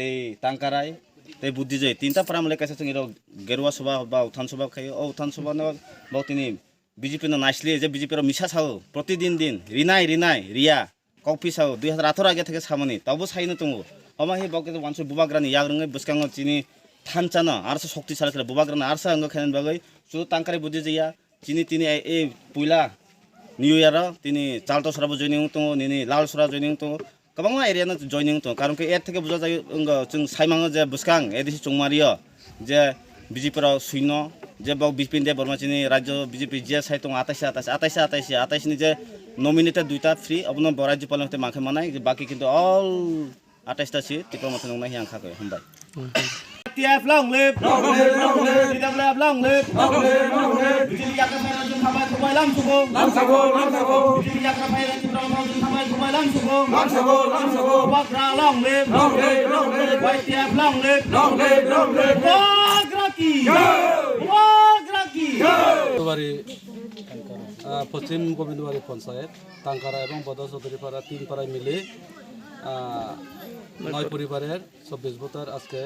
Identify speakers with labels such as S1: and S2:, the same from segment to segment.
S1: এই টাংকারাই এই বুদ্ধিজয় তিনটা প্রামলে কাছে जों गेरुवा सभा বা উত্থান সভা খাयो উত্থান সভা বাও তিনি বিজেপি নাইসলি যে বিজেপির মিছা সাও প্রতিদিন দিন রিনাই রিয়া কপি সাও 2018 আগে থেকে সামনি তাবো সাইনো দङ हमाहि बावके वानसु बुबाग्रानि याग्रङै बस्काङो चिनि थानचानो आरसो शक्तिशाली खेला बुबाग्रानि आरसो अंग खेलन बागै सु तांकारे बुद्धि जैया चिनि तिनि ए पुइला न्यू इयार तिनि चालतो सराबो जइनिं दङ निनि लाल सरा जइनिं दङ गोबां एरियानो जइनिं दङ कारण के एर থেকে बुझा जायो जों साइमाङो जे बस्कां एदिसि चंमारियो जे बिजेपिराव सुइनो जे बाव बिपिन दे बर्मा चिनि राज्य बिजेपि जे साइ दङ 28 नि जे नमिनेटेड दुइटा फ्री अबनो राज्य पालनते माखे मानाय बाकी किन्तु अल 28 सीट टिप्रा मथन नंनाय हियां खाखै हमबाय TF long live TF long live बिजली यात्रा फाइरा जों खाबाय खबाय लाम सुगो बिजली यात्रा फाइरा टिप्रा मथन जों खाबाय खबाय लाम सुगो बाग्रा long live TF long live बाग्रा की
S2: বাড়ি পশ্চিম গোবিন্দবাড়ি পঞ্চায়েত টাংকারা এবং বদর চৌধুরীপাড়া তিন পাড়ায় মিলে 9 পরিবারের 24 ভোটার আজকে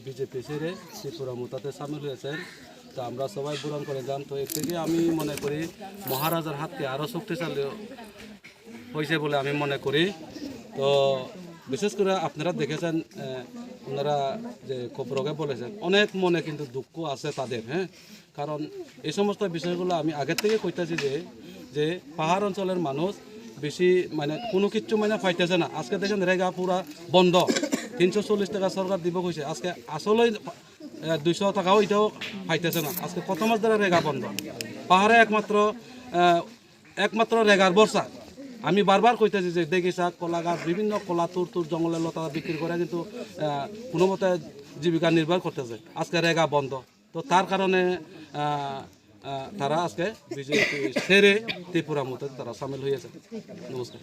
S2: বিজেপি ছেড়ে ত্রিপুরা মোতাতে সামিল হয়েছেন। তো আমরা সবাই পূরণ করে যান। তো এর থেকে আমি মনে করি মহারাজার হাতকে আরও শক্তিশালী হয়েছে বলে আমি মনে করি। তো বিশেষ করে আপনারা দেখেছেন ওনারা যে খবরকে বলেছেন অনেক মনে কিন্তু দুঃখ আছে তাদের, হ্যাঁ, কারণ এই সমস্ত বিষয়গুলো আমি আগের থেকে কইতেছি যে পাহাড় অঞ্চলের মানুষ বেশি মানে কোনো কিছু মানে পাইতেছে না। আজকে দেখেন রেগা পুরা বন্ধ, 340 টাকা সরকার দিব কইছে, আজকে আসলে 200 টাকাও এটাও পাইতেছে না। আজকে কত মাস ধরে রেগা বন্ধ, পাহাড়ে একমাত্র রেগার বর্ষা। আমি বারবার কইতেছি যে দেখি শাক কলা গাছ বিভিন্ন কলা তুর জঙ্গলের লতা বিক্রি করে কিন্তু কোনো মতে জীবিকা নির্বাহ করতেছে। আজকে রেগা বন্ধ, তো তার কারণে তারা আজকে বিজেপি ছেড়ে ত্রিপুরা মতে তারা সামিল হয়েছে। নমস্কার।